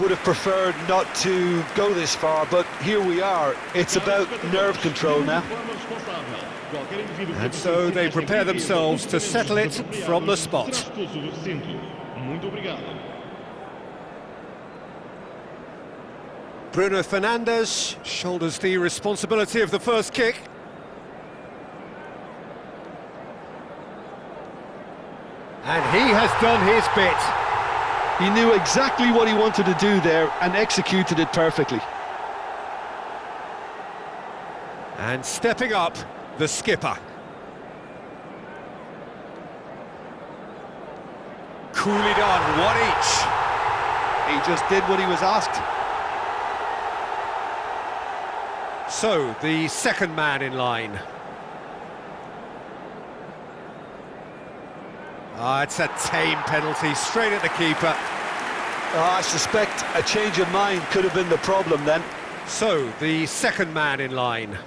Would have preferred not to go this far, but here we are. It's about nerve control now. And so they prepare themselves to settle it from the spot. Bruno Fernandes shoulders the responsibility of the first kick. And he has done his bit. He knew exactly what he wanted to do there and executed it perfectly. And stepping up, the skipper. Coolly done, one each. He just did what he was asked. So, the second man in line. It's a tame penalty, straight at the keeper. I suspect a change of mind could have been the problem then. So, the second man in line.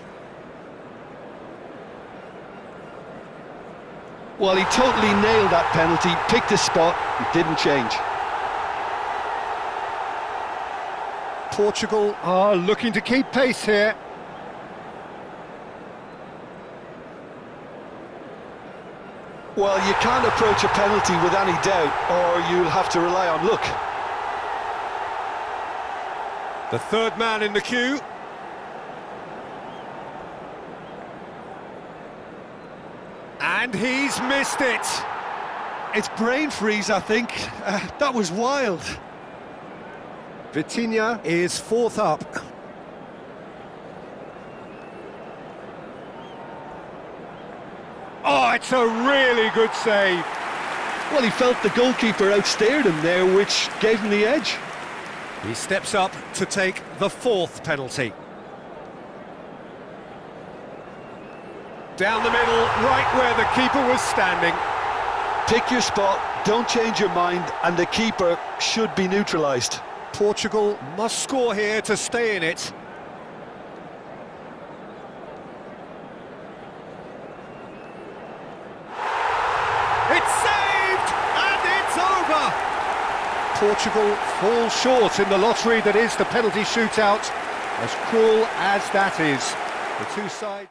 Well, he totally nailed that penalty, picked his spot, and didn't change. Portugal are looking to keep pace here. Well, you can't approach a penalty with any doubt, or you'll have to rely on luck. The third man in the queue. And he's missed it. It's brain freeze, I think. That was wild. Vitinha is fourth up. Oh, it's a really good save. Well, he felt the goalkeeper outstared him there, which gave him the edge. He steps up to take the fourth penalty. Down the middle, right where the keeper was standing. Pick your spot, don't change your mind, and the keeper should be neutralised. Portugal must score here to stay in it. It's saved, and it's over! Portugal fall short in the lottery that is the penalty shootout. As cruel as that is, the two sides...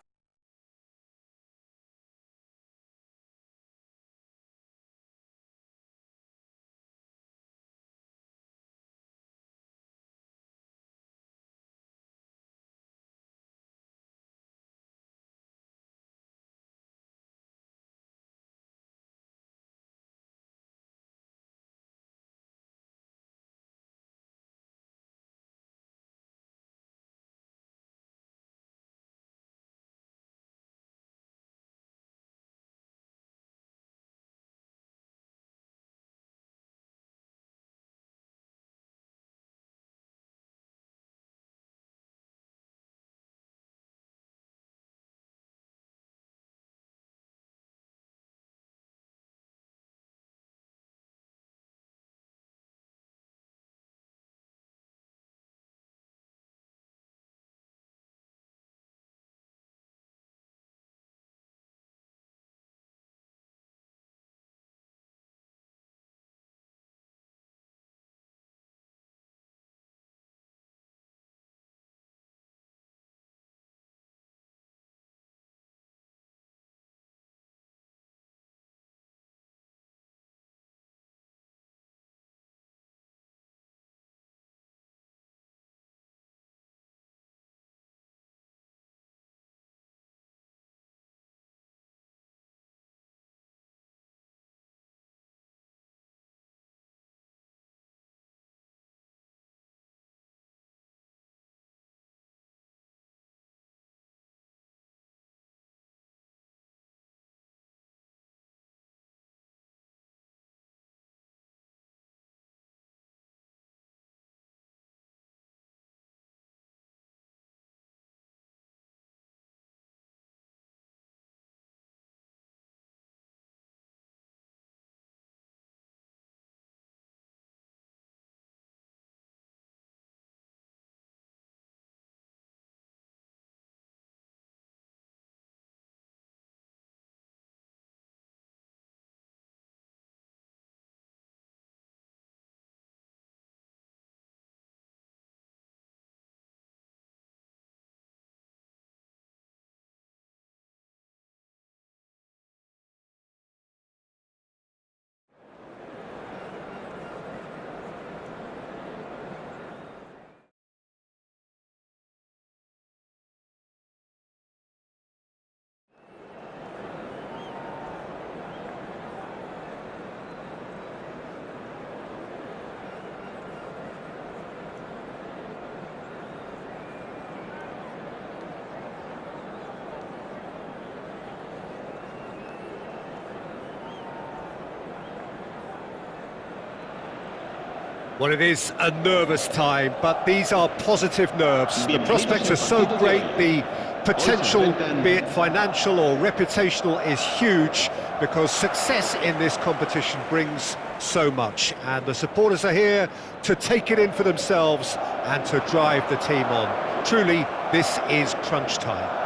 Well, it is a nervous time, but these are positive nerves. The prospects are so great, the potential, be it financial or reputational, is huge because success in this competition brings so much. And the supporters are here to take it in for themselves and to drive the team on. Truly, this is crunch time.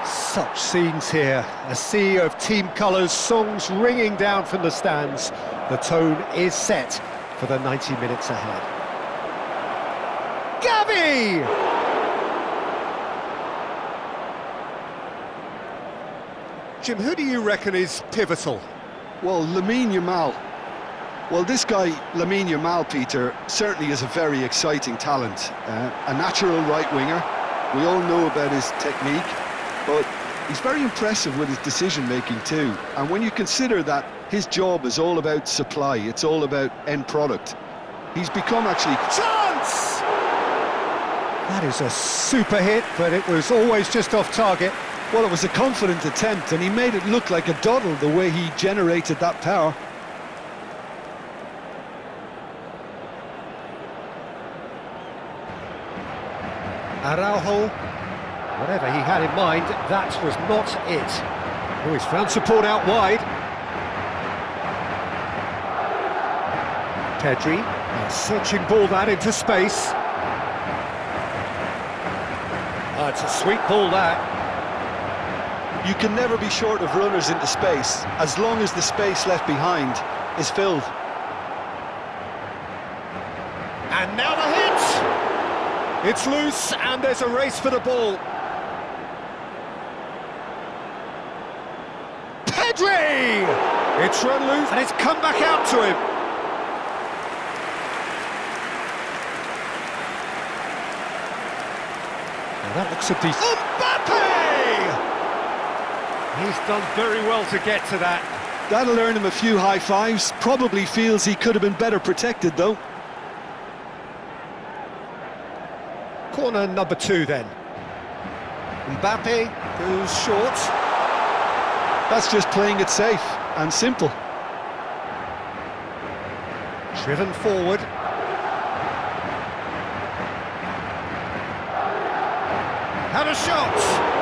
Such scenes here, a sea of team colours, songs ringing down from the stands. The tone is set for the 90 minutes ahead. Gavi! Jim, who do you reckon is pivotal? Well, Lamine Yamal. Well, this guy, Lamine Yamal, Peter, certainly is a very exciting talent. A natural right winger. We all know about his technique, but he's very impressive with his decision-making too. And when you consider that his job is all about supply, it's all about end product, he's become actually... Chance! That is a super hit, but it was always just off target. Well, it was a confident attempt, and he made it look like a doddle the way he generated that power. Araujo, whatever he had in mind, that was not it. Oh, he's found support out wide. Pedri, a searching ball that into space. Oh, it's a sweet ball that. You can never be short of runners into space, as long as the space left behind is filled. And now the hit! It's loose, and there's a race for the ball. Pedri! It's run loose, and it's come back out to him. Now that looks a decent... Mbappe! He's done very well to get to that. That'll earn him a few high fives. Probably feels he could have been better protected, though. Corner number 2 then. Mbappe goes short. That's just playing it safe and simple. Driven forward. Had a shot!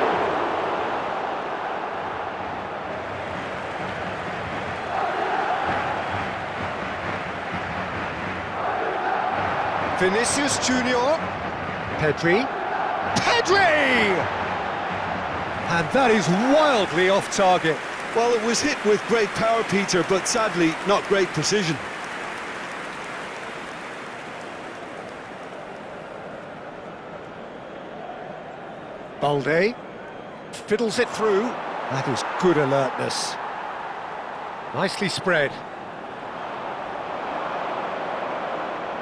Vinicius Junior. Pedri. Pedri! And that is wildly off target. Well, it was hit with great power, Peter, but sadly not great precision. Balde fiddles it through. That is good alertness. Nicely spread.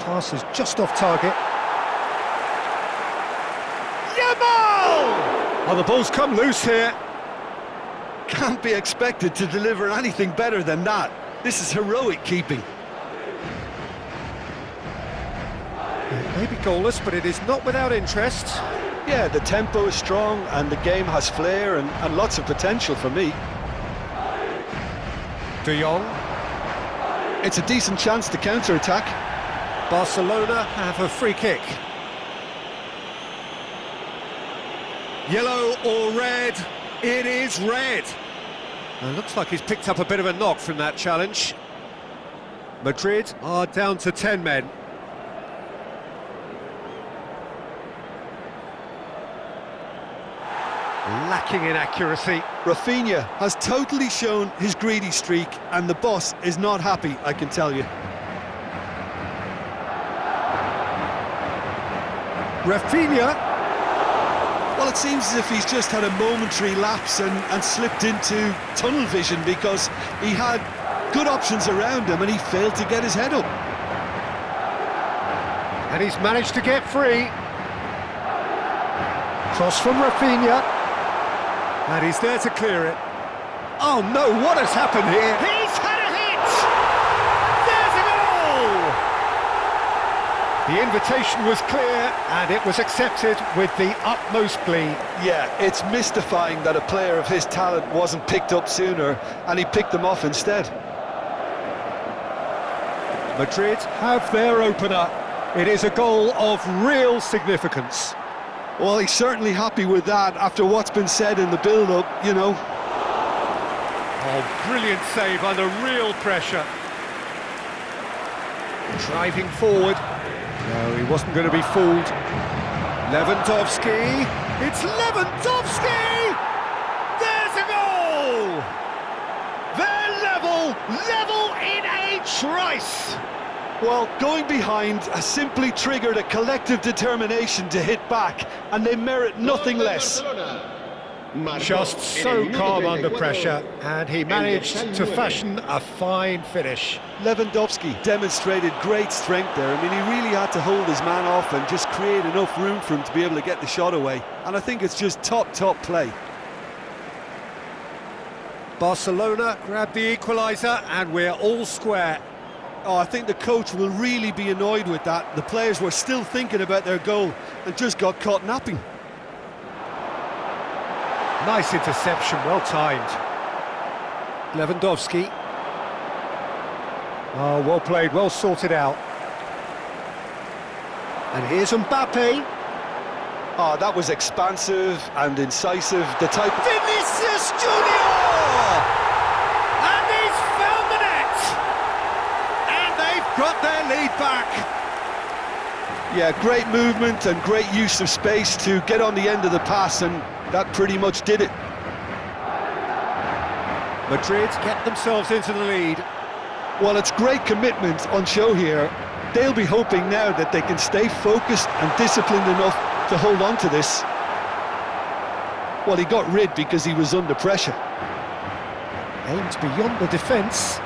Pass is just off target. Yamal! Oh, the ball's come loose here. Can't be expected to deliver anything better than that. This is heroic keeping. It may be goalless, but it is not without interest. Yeah, the tempo is strong and the game has flair and lots of potential for me. De Jong. It's a decent chance to counter-attack. Barcelona have a free kick. Yellow or red? It is red. It looks like he's picked up a bit of a knock from that challenge. Madrid are down to 10 men. Lacking in accuracy. Rafinha has totally shown his greedy streak, and the boss is not happy, I can tell you. Rafinha. Well, it seems as if he's just had a momentary lapse and slipped into tunnel vision because he had good options around him and he failed to get his head up. And he's managed to get free. Cross from Rafinha. And he's there to clear it. Oh no, what has happened here? He's had a hit! There's a goal! The invitation was clear and it was accepted with the utmost glee. Yeah, it's mystifying that a player of his talent wasn't picked up sooner and he picked them off instead. Madrid have their opener. It is a goal of real significance. Well, he's certainly happy with that after what's been said in the build-up, you know. Oh, brilliant save under real pressure. Driving forward. No, he wasn't going to be fooled. Lewandowski. It's Lewandowski! There's a goal! They're level in a trice! Well, going behind has simply triggered a collective determination to hit back, and they merit nothing less. Just so calm under pressure, and he managed to fashion a fine finish. Lewandowski demonstrated great strength there. I mean, he really had to hold his man off and just create enough room for him to be able to get the shot away. And I think it's just top play. Barcelona grabbed the equaliser, and we're all square. Oh, I think the coach will really be annoyed with that. The players were still thinking about their goal and just got caught napping. Nice interception, well timed. Lewandowski. Oh, well played, well sorted out. And here's Mbappe. Oh, that was expansive and incisive. The type... Vinicius Junior! And he's found the net! And they've got their lead back. Yeah, great movement and great use of space to get on the end of the pass, and that pretty much did it. Madrid get themselves into the lead. Well, it's great commitment on show here. They'll be hoping now that they can stay focused and disciplined enough to hold on to this. Well, he got rid because he was under pressure. Aimed beyond the defence.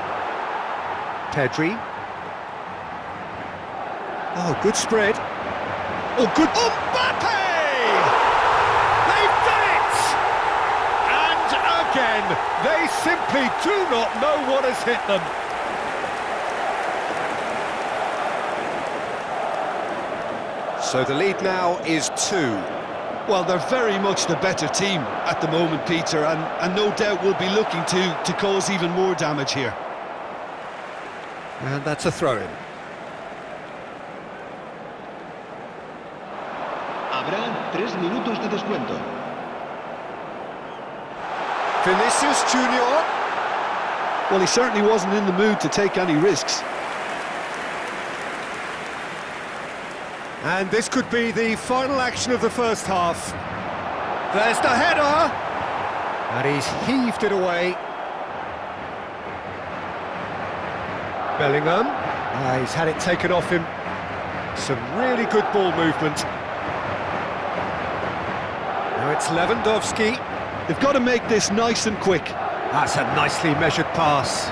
Pedri. Oh, good spread. Oh, good... Mbappe! They've done it! And again, they simply do not know what has hit them. So the lead now is 2. Well, they're very much the better team at the moment, Peter, and no doubt will be looking to cause even more damage here. And that's a throw-in. Habrá 3 minutos de descuento. Vinicius Junior. Well, he certainly wasn't in the mood to take any risks. And this could be the final action of the first half. There's the header! And he's heaved it away. Bellingham. He's had it taken off him. Some really good ball movement. Now it's Lewandowski. They've got to make this nice and quick. That's a nicely measured pass.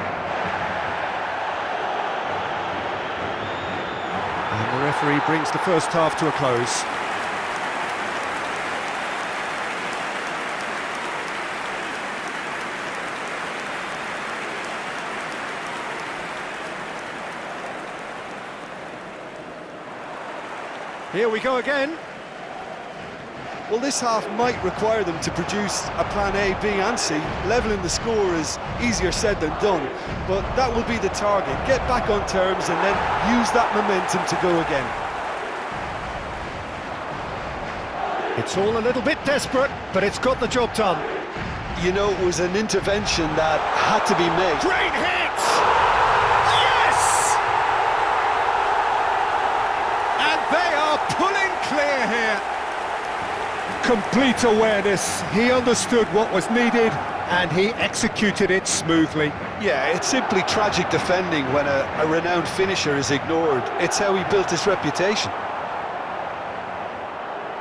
And the referee brings the first half to a close. Here we go again. Well, this half might require them to produce a plan A, B and C. Levelling the score is easier said than done, but that will be the target. Get back on terms and then use that momentum to go again. It's all a little bit desperate, but it's got the job done. You know, it was an intervention that had to be made. Great hit! Yes! And they are pulling clear here. Complete awareness. He understood what was needed and he executed it smoothly. Yeah, it's simply tragic defending when a renowned finisher is ignored. It's how he built his reputation.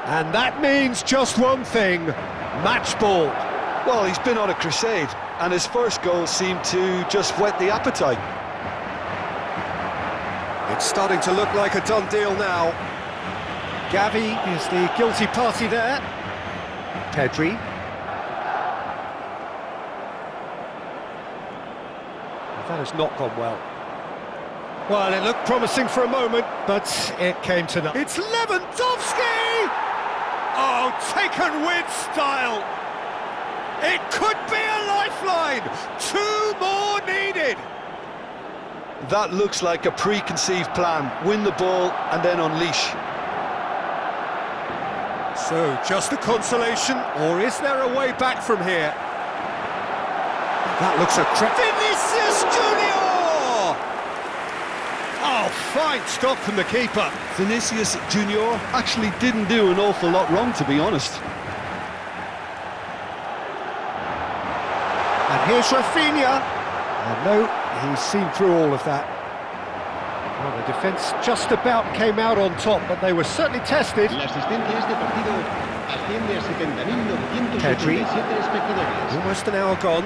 And that means just one thing: match ball. Well, he's been on a crusade, and his first goal seemed to just whet the appetite. It's starting to look like a done deal now. Gavi is the guilty party there. Pedri. That has not gone well. Well, it looked promising for a moment, but it came to nothing. It's Lewandowski! Oh, taken with style! It could be a lifeline! 2 more needed! That looks like a preconceived plan. Win the ball and then unleash. So, just a consolation, or is there a way back from here? That looks a Vinicius Junior! Oh, fine stop from the keeper. Vinicius Junior actually didn't do an awful lot wrong, to be honest. And here's Rafinha. And no, he's seen through all of that. Well, the defence just about came out on top, but they were certainly tested. La asistencia a este partido asciende a 70.977 Pedri. espectadores. Almost an hour gone.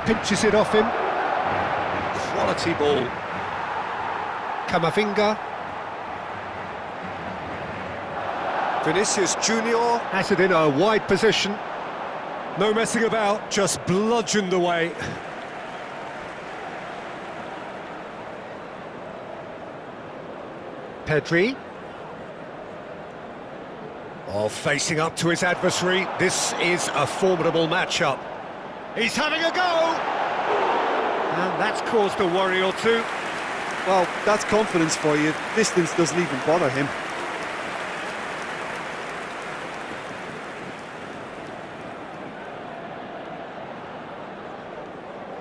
Pinches it off him. Quality ball. Camavinga. Vinicius Junior has it in a wide position. No messing about, just bludgeoned away. Pedri. Oh, facing up to his adversary. This is a formidable matchup. He's having a go! And that's caused a worry or two. Well, that's confidence for you. Distance doesn't even bother him.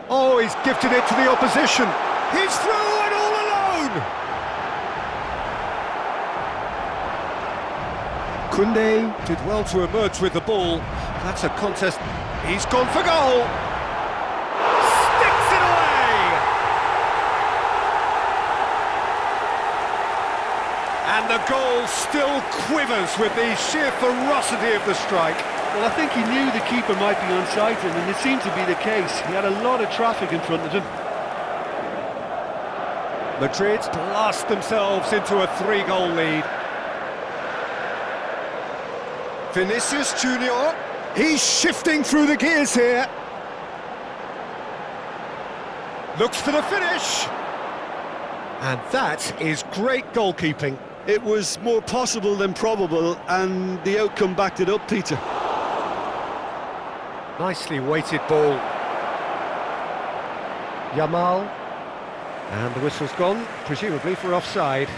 Oh, he's gifted it to the opposition. He's through and all alone! Koundé did well to emerge with the ball. That's a contest. He's gone for goal. Sticks it away! And the goal still quivers with the sheer ferocity of the strike. Well, I think he knew the keeper might be unsighted, and it seemed to be the case. He had a lot of traffic in front of him. Madrid blast themselves into a 3-goal lead. Vinicius Junior, he's shifting through the gears here. Looks for the finish. And that is great goalkeeping. It was more possible than probable, and the outcome backed it up, Peter. Nicely weighted ball. Yamal. And the whistle's gone, presumably for offside.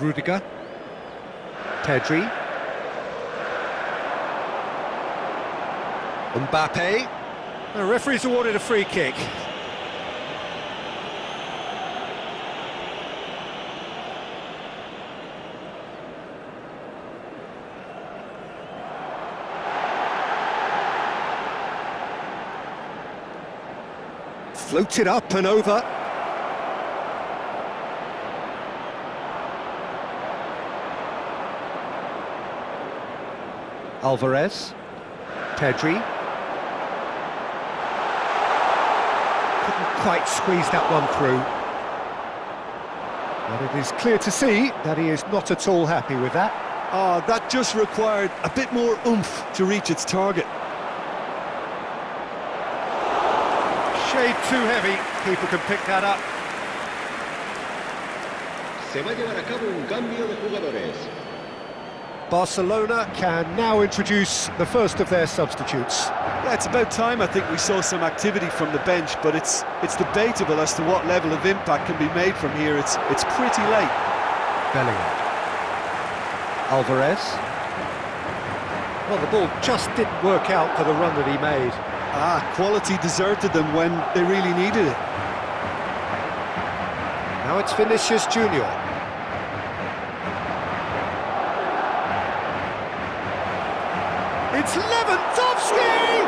Rudiger. Pedri. Mbappe. The referee's awarded a free kick. Floats it up and over. Alvarez. Pedri. Couldn't quite squeeze that one through. But it is clear to see that he is not at all happy with that. That just required a bit more oomph to reach its target. Shade too heavy. Keeper can pick that up. Se va a llevar a cabo un cambio de jugadores. Barcelona can now introduce the first of their substitutes. Yeah, it's about time. I think we saw some activity from the bench, but it's debatable as to what level of impact can be made from here. It's pretty late. Bellingham. Alvarez. Well, the ball just didn't work out for the run that he made. Quality deserted them when they really needed it. Now it's Vinicius Junior. It's Lewandowski!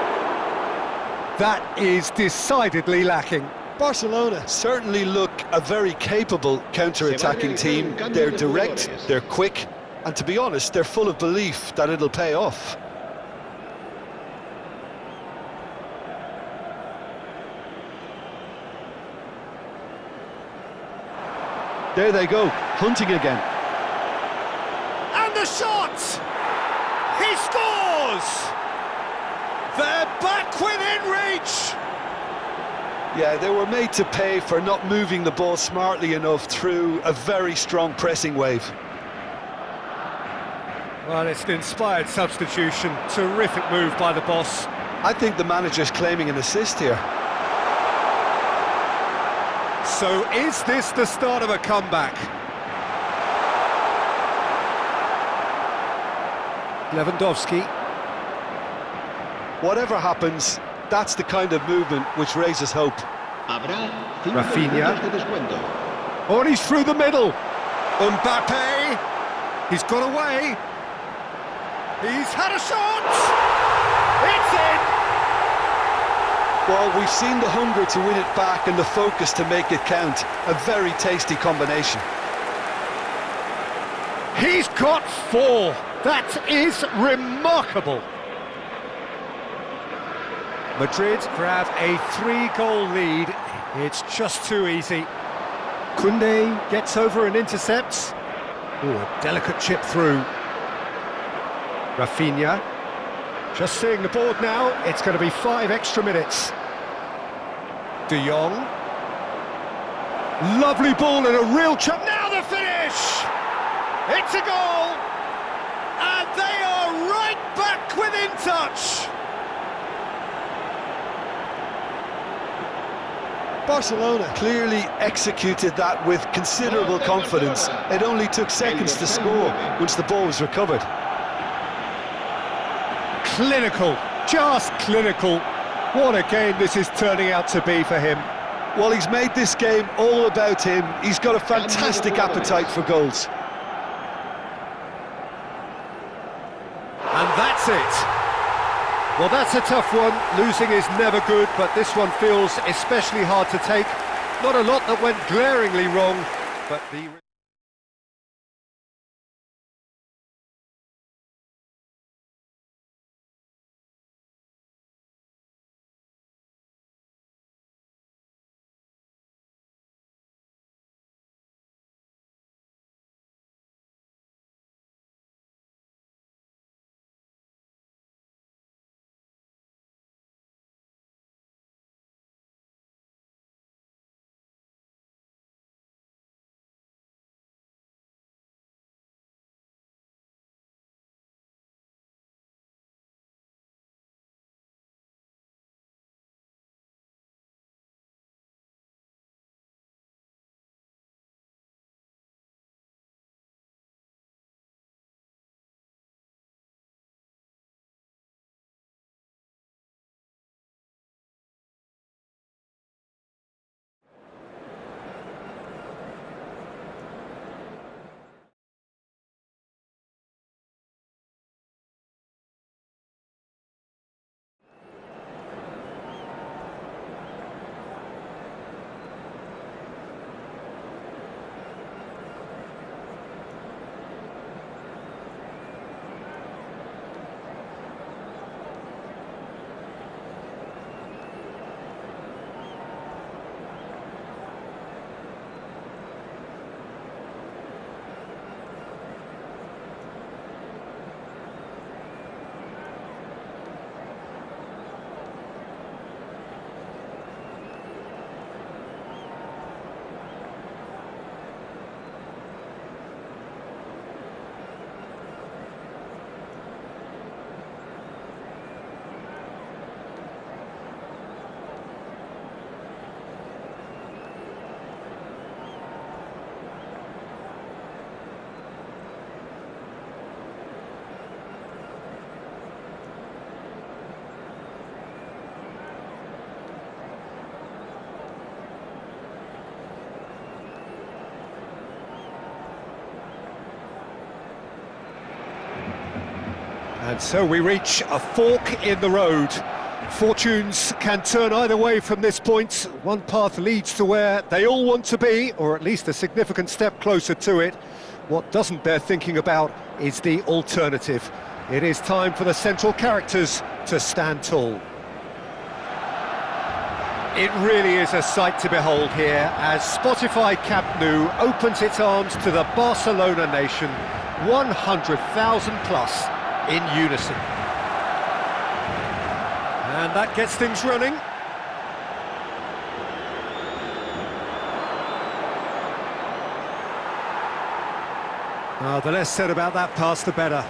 That is decidedly lacking. Barcelona certainly look a very capable counter-attacking team. They're direct, they're quick, and to be honest, they're full of belief that it'll pay off. There they go, hunting again. And the shot! He scores! They're back within reach! Yeah, they were made to pay for not moving the ball smartly enough through a very strong pressing wave. Well, it's an inspired substitution. Terrific move by the boss. I think the manager's claiming an assist here. So is this the start of a comeback? Lewandowski. Whatever happens, that's the kind of movement which raises hope. Habrá 5 Rafinha. minutos de descuento. Oh, and he's through the middle. Mbappe. He's got away. He's had a shot. It's in. Well, we've seen the hunger to win it back and the focus to make it count. A very tasty combination. He's got 4. That is remarkable. Madrid grab a 3-goal lead. It's just too easy. Koundé gets over and intercepts. Oh, a delicate chip through. Rafinha. Just seeing the board now, it's going to be 5 extra minutes. De Jong. Lovely ball and a real chance. Now the finish! It's a goal! And they are right back within touch! Barcelona clearly executed that with considerable confidence. It only took seconds to score once the ball was recovered. Clinical, just clinical. What a game this is turning out to be for him. Well, he's made this game all about him. He's got a fantastic appetite for goals. And that's it. Well, that's a tough one. Losing is never good, but this one feels especially hard to take. Not a lot that went glaringly wrong, but the... And so we reach a fork in the road. Fortunes can turn either way from this point. One path leads to where they all want to be, or at least a significant step closer to it. What doesn't bear thinking about is the alternative. It is time for the central characters to stand tall. It really is a sight to behold here as Spotify Camp Nou opens its arms to the Barcelona nation, 100,000 plus in unison. And that gets things running. Oh, the less said about that pass, the better.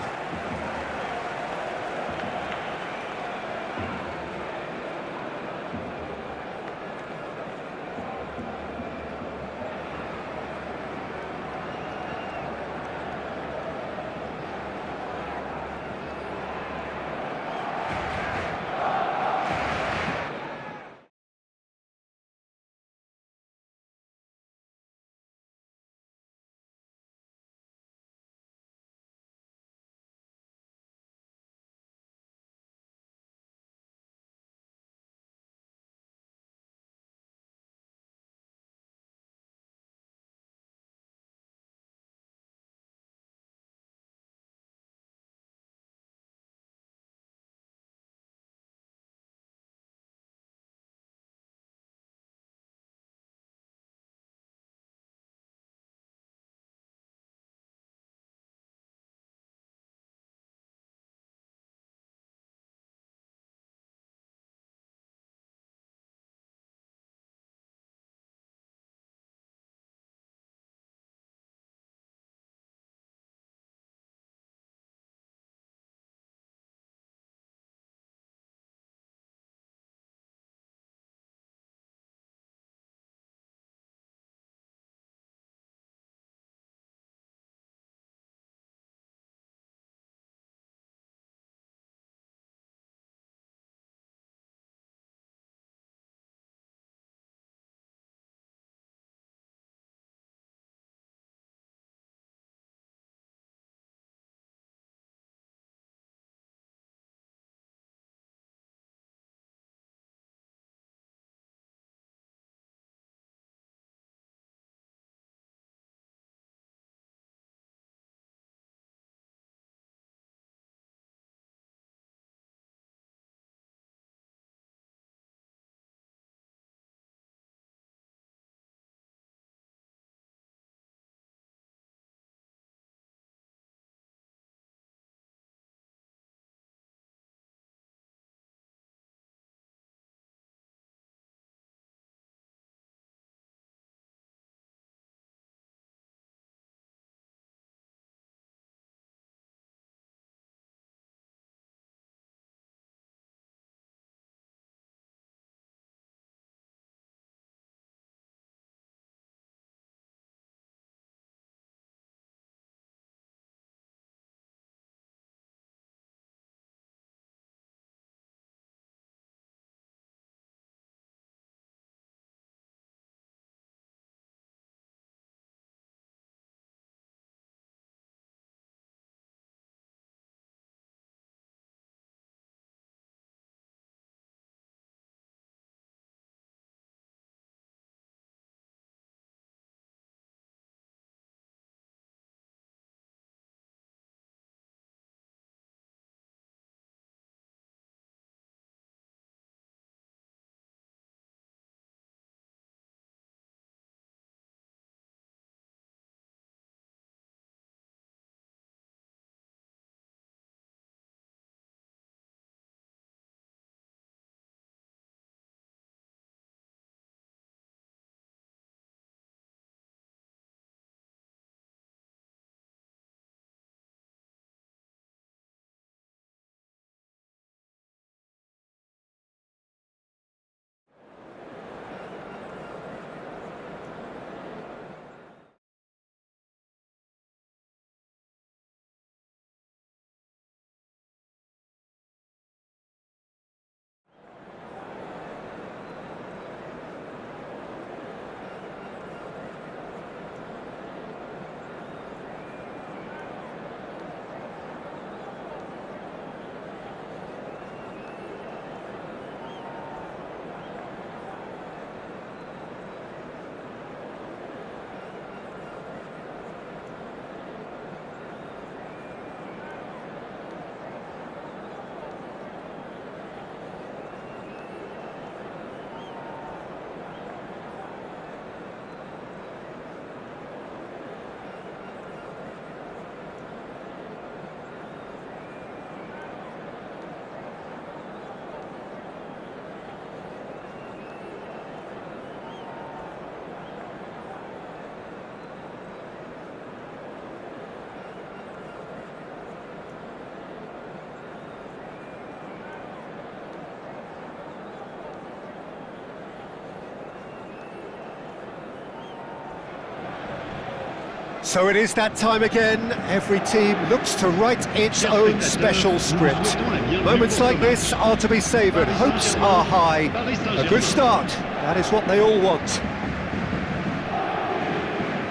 So it is that time again. Every team looks to write its own special script. Moments like this are to be savoured. Hopes are high. A good start. That is what they all want.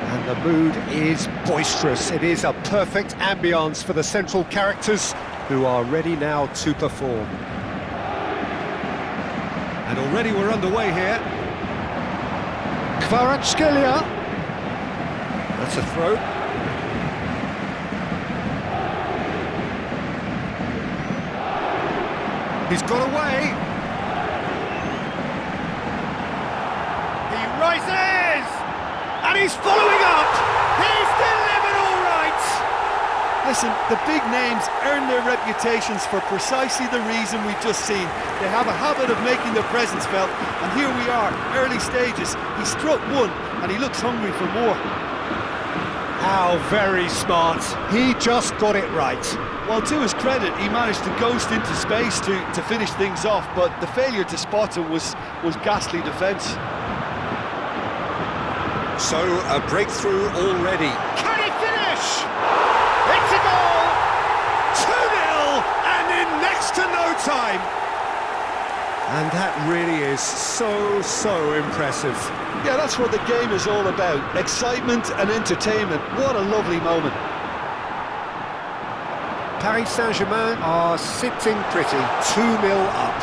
And the mood is boisterous. It is a perfect ambience for the central characters who are ready now to perform. And already we're underway here. Kvaratskhelia. That's a throw. He's got away. He rises! And he's following up! He's delivered all right! Listen, the big names earn their reputations for precisely the reason we've just seen. They have a habit of making their presence felt, and here we are, early stages. He struck one, and he looks hungry for more. How very smart. He just got it right. Well, to his credit, he managed to ghost into space to finish things off, but the failure to spot it was ghastly defence. So, a breakthrough already. Can he finish? It's a goal! 2-0, and in next to no time. And that really is so impressive. Yeah, that's what the game is all about. Excitement and entertainment. What a lovely moment. Paris Saint-Germain are sitting pretty, 2-0 up.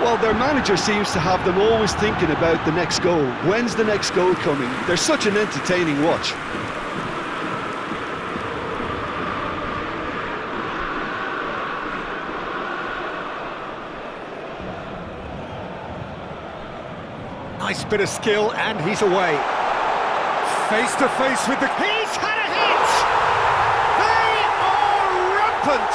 Well, their manager seems to have them always thinking about the next goal. When's the next goal coming? They're such an entertaining watch. Nice bit of skill, and he's away. Face to face with the... He's had a hit! They are rampant!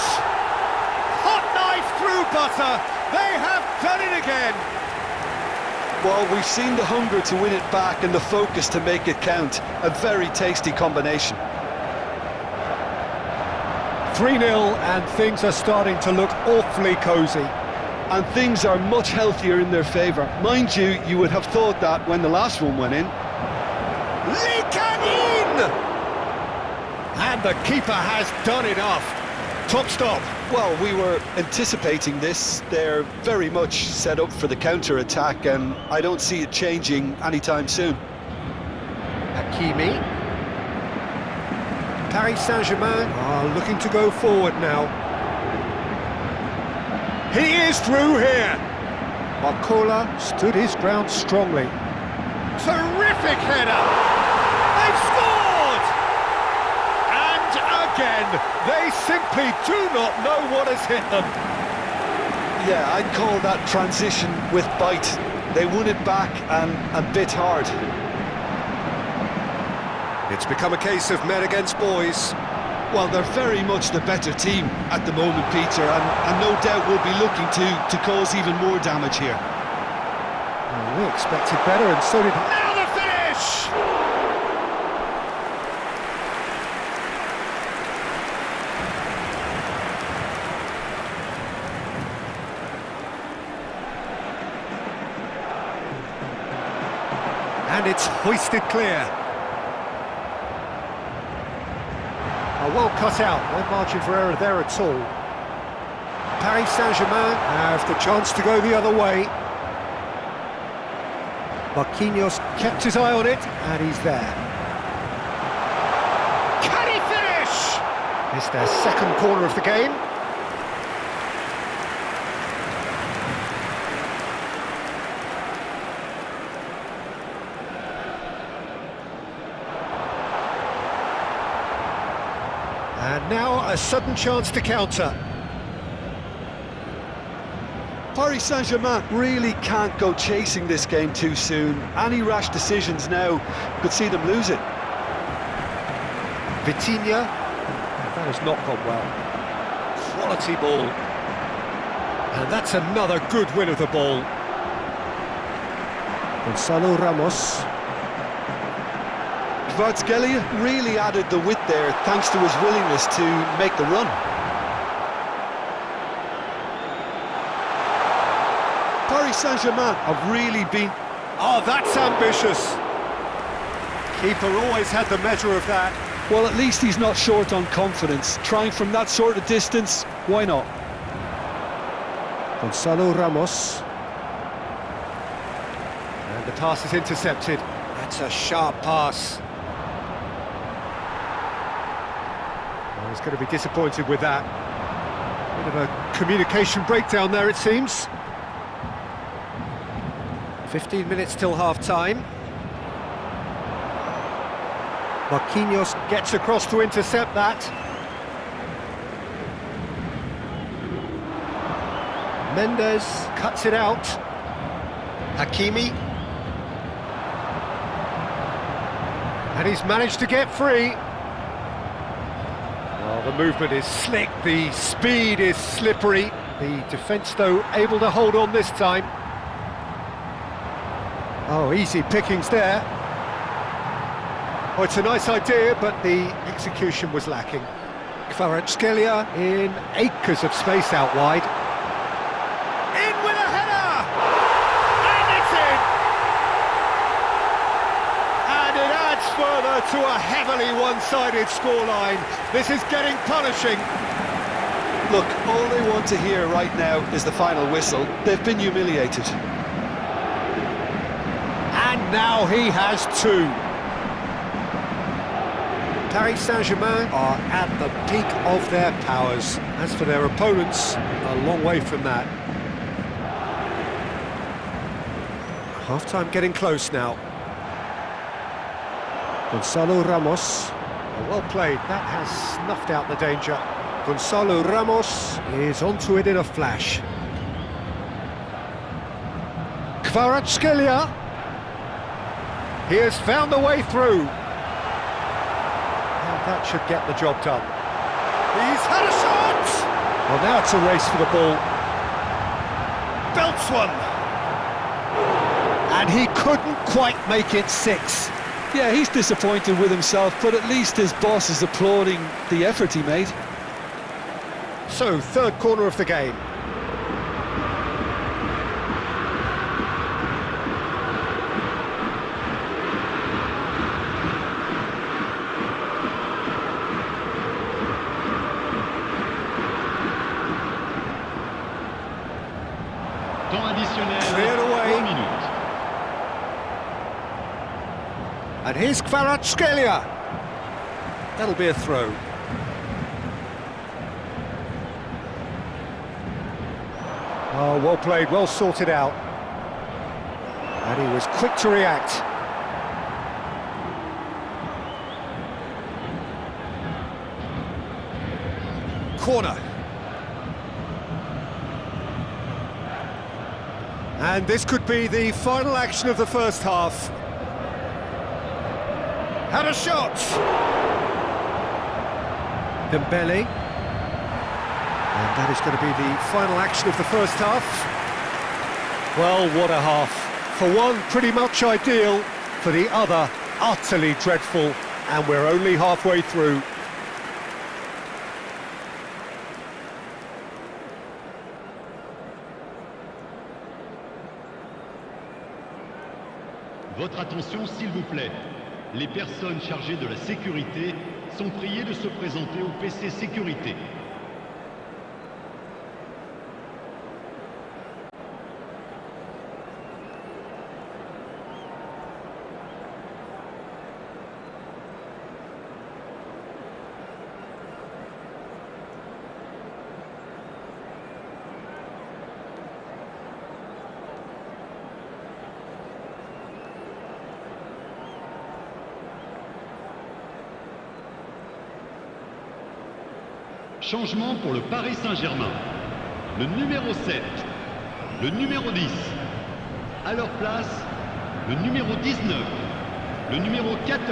Hot knife through butter. They have done it again. Well, we've seen the hunger to win it back and the focus to make it count. A very tasty combination. 3-0, and things are starting to look awfully cosy. And things are much healthier in their favour. Mind you, you would have thought that when the last one went in. Lee Kang-in! And the keeper has done enough. Top stop. Well, we were anticipating this. They're very much set up for the counter-attack, and I don't see it changing anytime soon. Hakimi. Paris Saint-Germain are looking to go forward now. He is through here. Barcola stood his ground strongly. Terrific header. They've scored! And again, they simply do not know what has hit them. Yeah, I'd call that transition with bite. They won it back and bit hard. It's become a case of men against boys. Well, they're very much the better team at the moment, Peter, and no doubt will be looking to cause even more damage here. Well, we expected better, and so did... Now the finish! And it's hoisted clear. Well cut out, no margin for error there at all. Paris Saint-Germain have the chance to go the other way. Marquinhos kept his eye on it, and he's there. Can he finish? It's their second corner of the game. And now a sudden chance to counter. Paris Saint-Germain really can't go chasing this game too soon. Any rash decisions now could see them lose it. Vitinha, that has not gone well. Quality ball. And that's another good win of the ball. Gonzalo Ramos. Kvaratskhelia really added the width there thanks to his willingness to make the run. Paris Saint-Germain have really been... Oh, that's ambitious. Keeper always had the measure of that. Well, at least he's not short on confidence. Trying from that sort of distance, why not? Gonzalo Ramos. And the pass is intercepted. That's a sharp pass. Well, he's going to be disappointed with that. Bit of a communication breakdown there, it seems. 15 minutes till half-time. Marquinhos gets across to intercept that. Mendes cuts it out. Hakimi. And he's managed to get free. Well, the movement is slick, the speed is slippery. The defence, though, able to hold on this time. Oh, easy pickings there. Oh, it's a nice idea, but the execution was lacking. Kvaratskhelia in acres of space out wide. In with a header! And it's in! And it adds further to a heavily one-sided scoreline. This is getting punishing. Look, all they want to hear right now is the final whistle. They've been humiliated. And now he has two. Paris Saint-Germain are at the peak of their powers. As for their opponents, a long way from that. Half-time getting close now. Gonzalo Ramos. Well played, that has snuffed out the danger. Gonzalo Ramos is onto it in a flash. Kvaratskhelia. He has found the way through. That should get the job done. He's had a shot! Well, now it's a race for the ball. Belts one! And he couldn't quite make it 6. Yeah, he's disappointed with himself, but at least his boss is applauding the effort he made. So, third corner of the game. Temps additionnel, Cleared away. 3 minutes. And here's Kvaratskhelia. That'll be a throw. Oh, well played, well sorted out. And he was quick to react. Corner. And this could be the final action of the first half. Had a shot! Dembele. And that is going to be the final action of the first half. Well, what a half. For one, pretty much ideal. For the other, utterly dreadful. And we're only halfway through. Votre attention, s'il vous plaît. Les personnes chargées de la sécurité sont priées de se présenter au PC Sécurité. Changement pour le Paris Saint-Germain. Le numéro 7, le numéro 10. À leur place, le numéro 19, le numéro 14.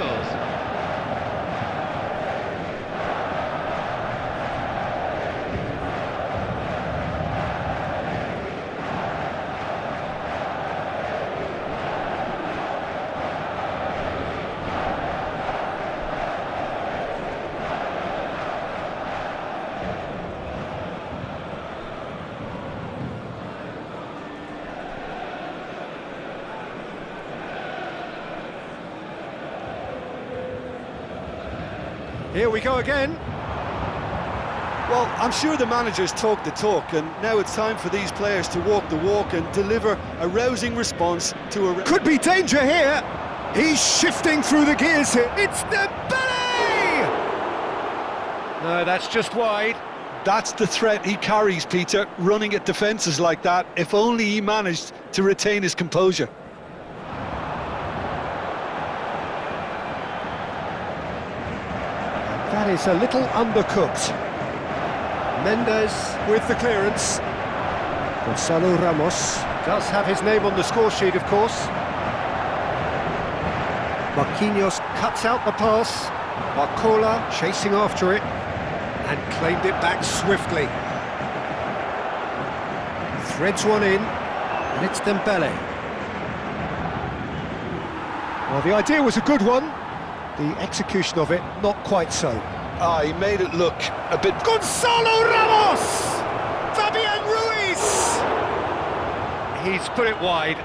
Here we go again. Well, I'm sure the managers talk the talk, and now it's time for these players to walk the walk and deliver a rousing response to a... Could be danger here. He's shifting through the gears here. It's Dembele! No, that's just wide. That's the threat he carries, Peter, running at defences like that, if only he managed to retain his composure. That is a little undercooked. Mendes with the clearance. Gonzalo Ramos does have his name on the score sheet, of course. Marquinhos cuts out the pass. Barcola chasing after it and claimed it back swiftly. Threads one in, and it's Dembele. Well, the idea was a good one. The execution of it, not quite so. He made it look a bit... Gonzalo Ramos! Fabian Ruiz! He's put it wide.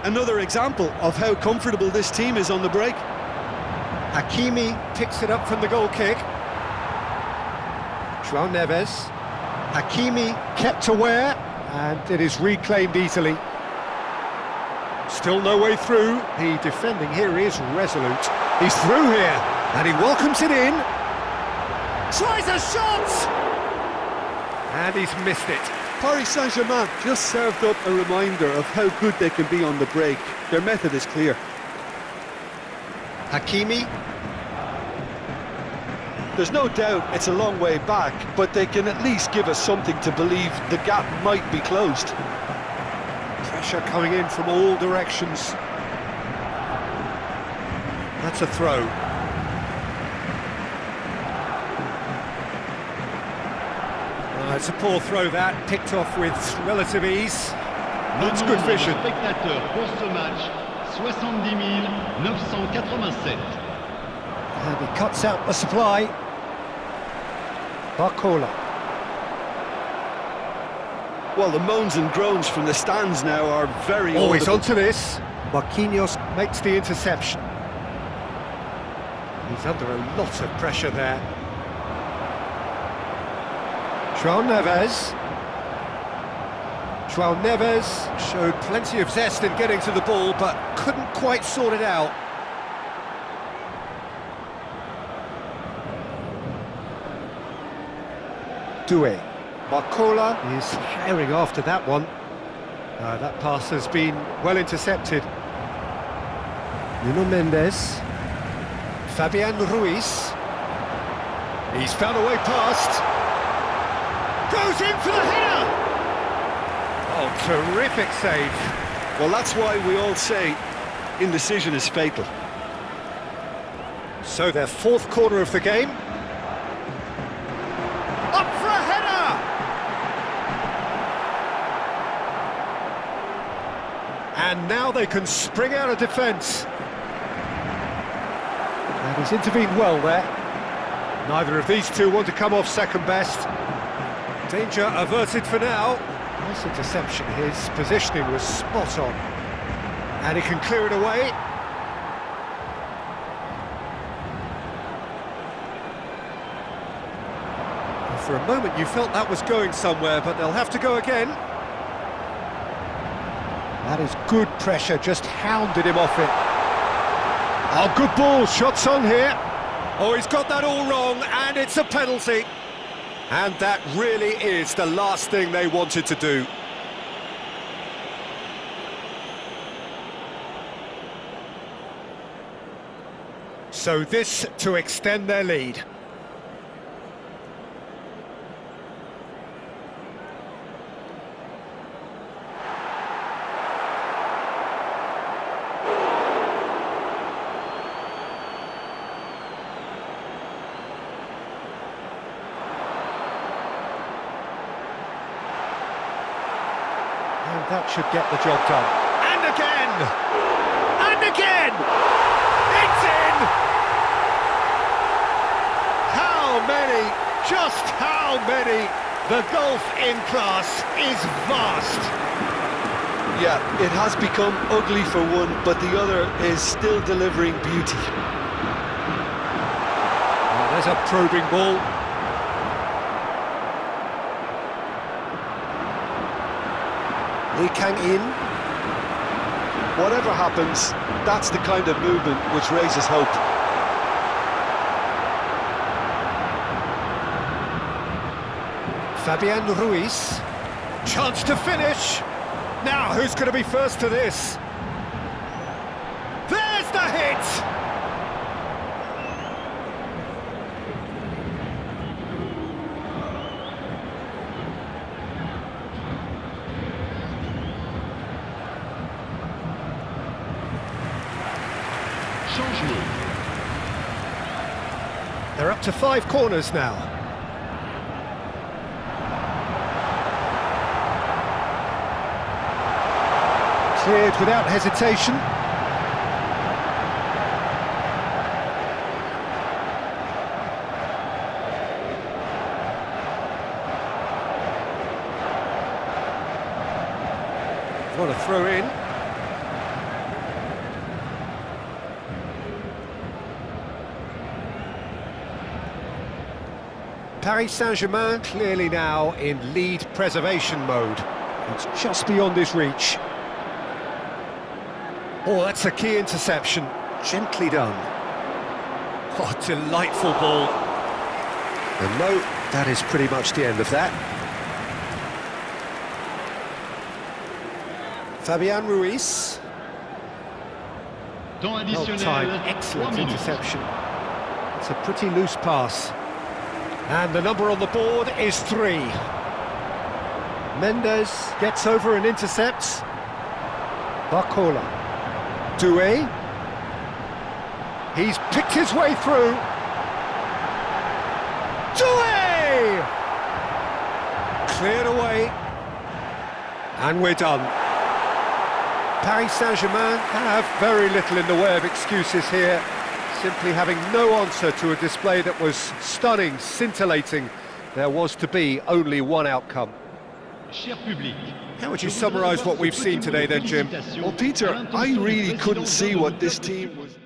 Another example of how comfortable this team is on the break. Hakimi picks it up from the goal kick. João Neves. Hakimi kept aware, and it is reclaimed easily. Still no way through. The defending here is resolute. He's through here, and he welcomes it in. Tries a shot! And he's missed it. Paris Saint-Germain just served up a reminder of how good they can be on the break. Their method is clear. Hakimi. There's no doubt it's a long way back, but they can at least give us something to believe the gap might be closed. Pressure coming in from all directions. That's a throw. It's a poor throw that, picked off with relative ease. That's good vision. Spectateurs pour ce match, 70 987. And he cuts out the supply. Barcola. Well, the moans and groans from the stands now are very Always audible. onto this. Marquinhos makes the interception. He's under a lot of pressure there. João Neves. João Neves showed plenty of zest in getting to the ball, but couldn't quite sort it out. Doué. Barcola is herring after that one. That pass has been well intercepted. Nuno Mendes. Fabian Ruiz. He's found a way past. Goes in for the header! Oh, terrific save. Well, that's why we all say indecision is fatal. So their fourth corner of the game. Up for a header! And now they can spring out of defence. And he's intervened well there. Neither of these two want to come off second best. Danger averted for now. Nice interception, his positioning was spot on. And he can clear it away. For a moment you felt that was going somewhere, but they'll have to go again. That is good pressure, just hounded him off it. Oh, good ball, shots on here. Oh, he's got that all wrong, and it's a penalty. And that really is the last thing they wanted to do. So this to extend their lead. And that should get the job done. And again! And again! It's in! How many? Just how many? The gulf in class is vast. Yeah, it has become ugly for one, but the other is still delivering beauty. Well, There's a probing ball. Lee Kang-in. Whatever happens, that's the kind of movement which raises hope. Fabian Ruiz. Chance to finish. Now, who's going to be first to this? There's the hit! Changement. They're up to 5 corners now. Cleared without hesitation. What a throw in. Paris Saint-Germain clearly now in lead preservation mode. It's just beyond his reach. Oh, that's a key interception. Gently done. Oh, delightful ball. And no, that is pretty much the end of that. Fabian Ruiz. Temps Well additionnel, timed, 3 excellent minutes. interception. It's a pretty loose pass. And the number on the board is 3. Mendes gets over and intercepts. Barcola. Doué. He's picked his way through. Doué! Cleared away. And we're done. Paris Saint-Germain have very little in the way of excuses here, simply having no answer to a display that was stunning, scintillating. There was to be only one outcome. Cher public, How would you summarise what we've seen today then, Jim? Well, Peter, I really couldn't see what this team was...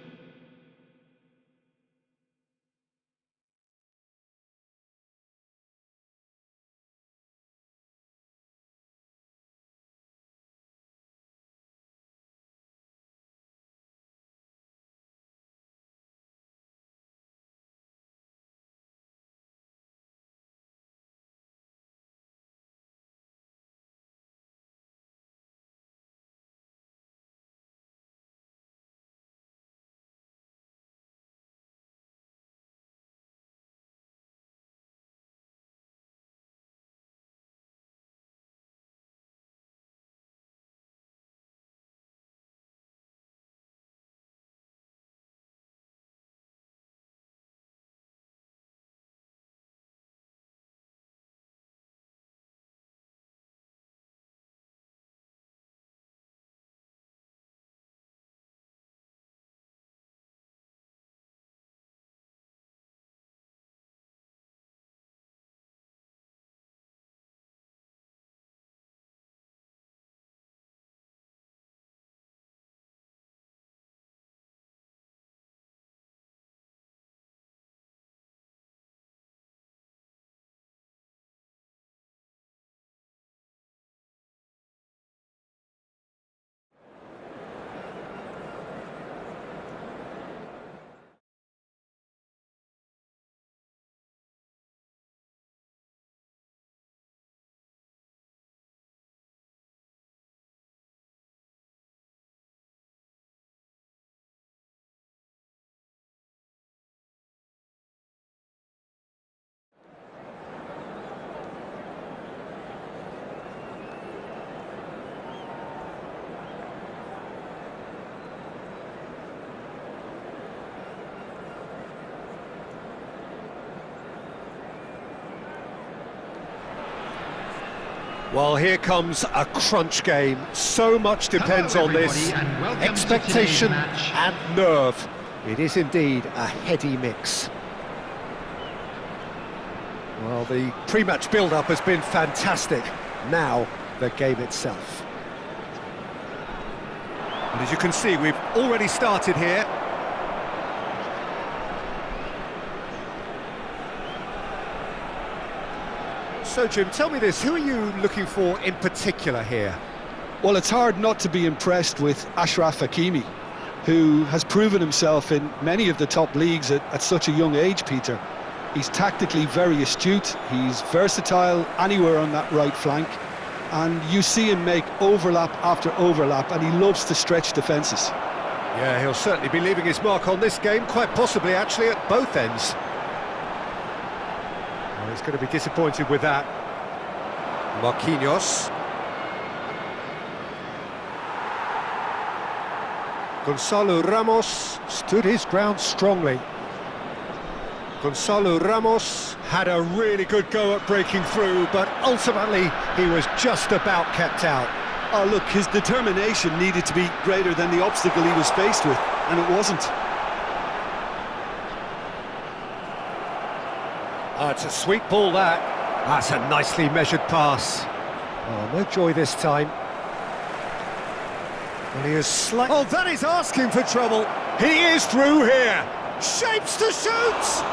Well, here comes a crunch game. So much depends on this. Expectation and nerve. It is indeed a heady mix. Well, the pre-match build-up has been fantastic. Now, the game itself. And as you can see, we've already started here. So, Jim, tell me this, who are you looking for in particular here? Well, it's hard not to be impressed with Achraf Hakimi, who has proven himself in many of the top leagues at such a young age, Peter. He's tactically very astute, he's versatile anywhere on that right flank, and you see him make overlap after overlap, and he loves to stretch defences. Yeah, he'll certainly be leaving his mark on this game, quite possibly actually at both ends. Well, he's going to be disappointed with that. Marquinhos. Gonzalo Ramos stood his ground strongly. Gonzalo Ramos had a really good go at breaking through, but ultimately he was just about kept out. Oh look, his determination needed to be greater than the obstacle he was faced with, and it wasn't. It's a sweet ball, that. That's a nicely measured pass. Oh, no joy this time. Well, he is oh, that is asking for trouble. He is through here. Shapes to shoot!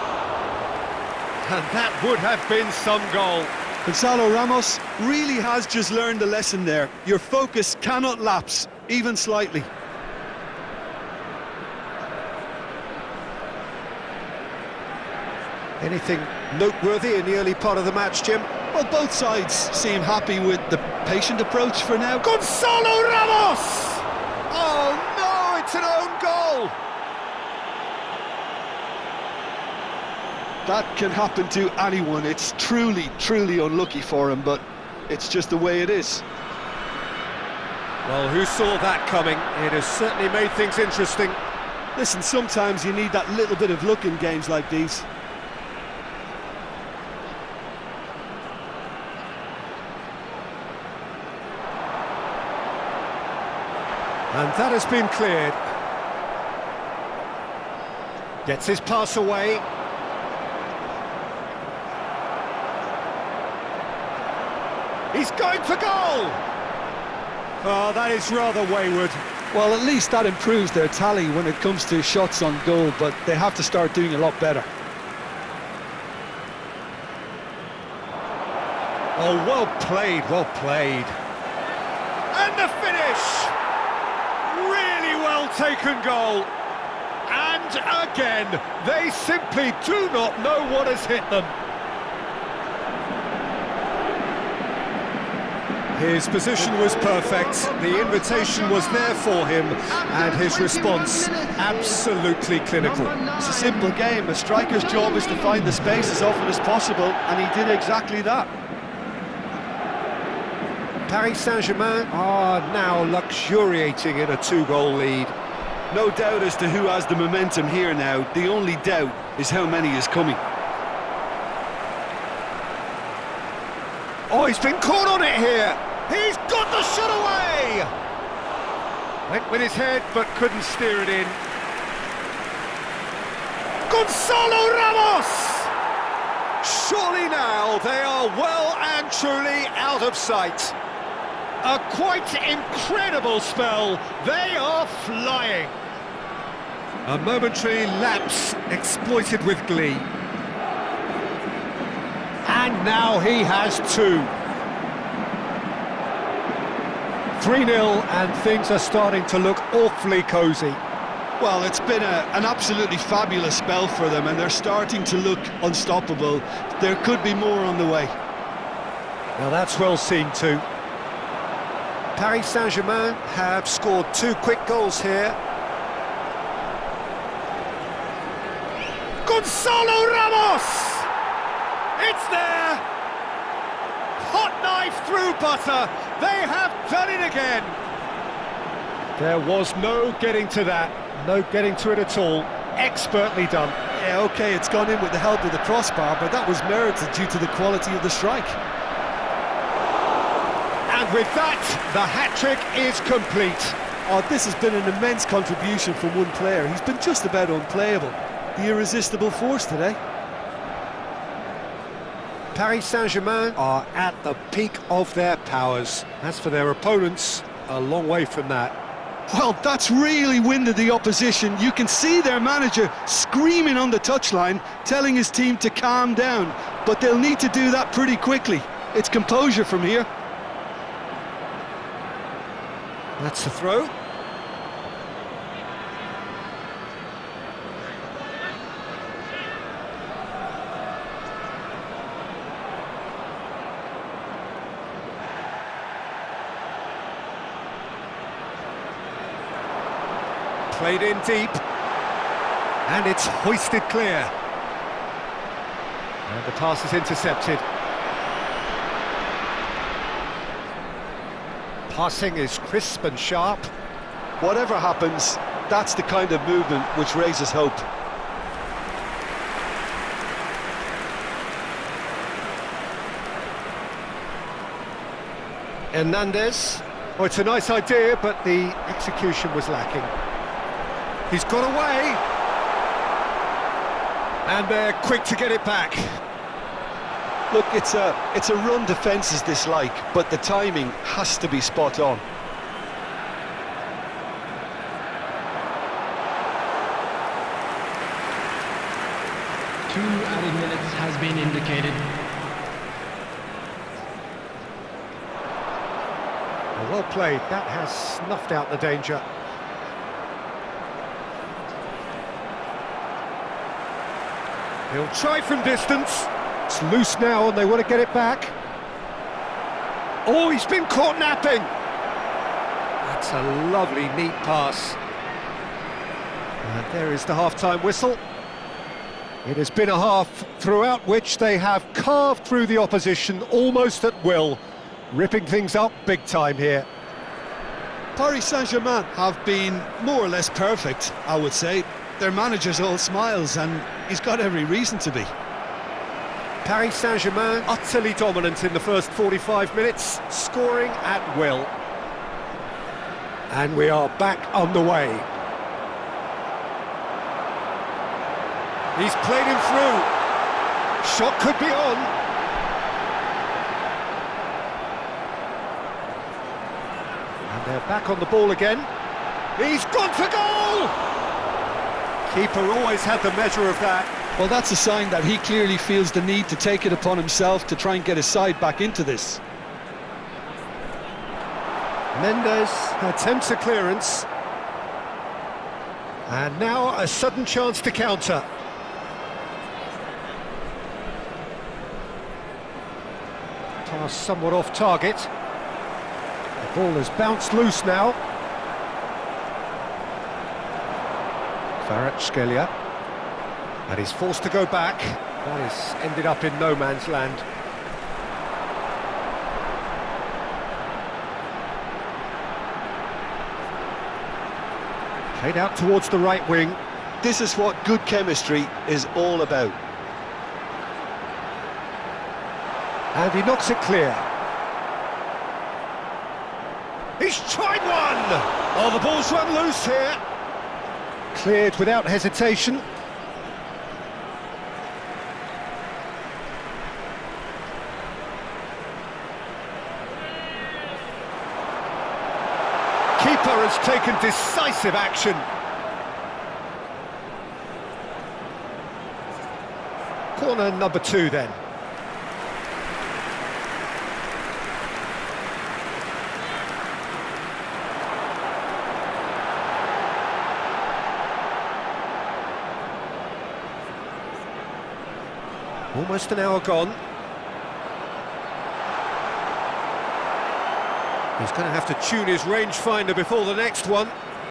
And that would have been some goal. Gonzalo Ramos really has just learned a lesson there. Your focus cannot lapse, even slightly. Anything noteworthy in the early part of the match, Jim? Well, both sides seem happy with the patient approach for now. Gonzalo Ramos! Oh no, it's an own goal! That can happen to anyone. It's truly, truly unlucky for him, but it's just the way it is. Well, who saw that coming? It has certainly made things interesting. Listen, sometimes you need that little bit of luck in games like these. And that has been cleared. Gets his pass away. He's going for goal! Oh, that is rather wayward. Well, at least that improves their tally when it comes to shots on goal, but they have to start doing a lot better. Oh, well played, well played. And the finish! Really well taken goal. And again, they simply do not know what has hit them. His position was perfect, the invitation was there for him, and his response absolutely clinical. It's a simple game. A striker's job is to find the space as often as possible, and he did exactly that. Paris Saint-Germain are now luxuriating in a 2-goal lead. No doubt as to who has the momentum here now. The only doubt is how many is coming. Oh, he's been caught on it here! He's got the shot away! Went with his head, but couldn't steer it in. Gonzalo Ramos! Surely now they are well and truly out of sight. A quite incredible spell. They are flying. A momentary lapse exploited with glee. And now he has two. 3-0, and things are starting to look awfully cosy. Well, it's been an absolutely fabulous spell for them, and they're starting to look unstoppable. There could be more on the way. Now that's well seen too. Paris Saint-Germain have scored 2 quick goals here. Gonzalo Ramos! It's there! Hot knife through butter! They have done it again! There was no getting to that, no getting to it at all. Expertly done. Yeah, OK, it's gone in with the help of the crossbar, but that was merited due to the quality of the strike. And with that, the hat-trick is complete. Oh, this has been an immense contribution from one player. He's been just about unplayable. The irresistible force today. Paris Saint-Germain are at the peak of their powers. As for their opponents, a long way from that. Well, that's really winded the opposition. You can see their manager screaming on the touchline, telling his team to calm down. But they'll need to do that pretty quickly. It's composure from here. That's the throw. Played in deep. And it's hoisted clear. And the pass is intercepted. Passing is crisp and sharp. Whatever happens, that's the kind of movement which raises hope. Hernandez. Oh, it's a nice idea, but the execution was lacking. He's got away. And they're quick to get it back. Look, it's a run defence's dislike, but the timing has to be spot on. Two added minutes has been indicated. Well played, that has snuffed out the danger. He'll try from distance. It's loose now and they want to get it back. Oh, he's been caught napping. That's a lovely, neat pass. And there is the half-time whistle. It has been a half throughout which they have carved through the opposition almost at will, ripping things up big time here. Paris Saint-Germain have been more or less perfect, I would say. Their manager's all smiles, and he's got every reason to be. Paris Saint-Germain utterly dominant in the first 45 minutes, scoring at will. And we are back on the way. He's played him through. Shot could be on. And they're back on the ball again. He's gone for goal! Keeper always had the measure of that. Well, that's a sign that he clearly feels the need to take it upon himself to try and get his side back into this. Mendes attempts a clearance. And now a sudden chance to counter. Pass somewhat off target. The ball has bounced loose now. Kvaratskhelia. And he's forced to go back. That has ended up in no man's land. Played out towards the right wing. This is what good chemistry is all about. And he knocks it clear. He's tried one! Oh, the ball's run loose here. Cleared without hesitation. Keeper has taken decisive action. Corner number 2 then. Almost an hour gone. He's going to have to tune his rangefinder before the next one.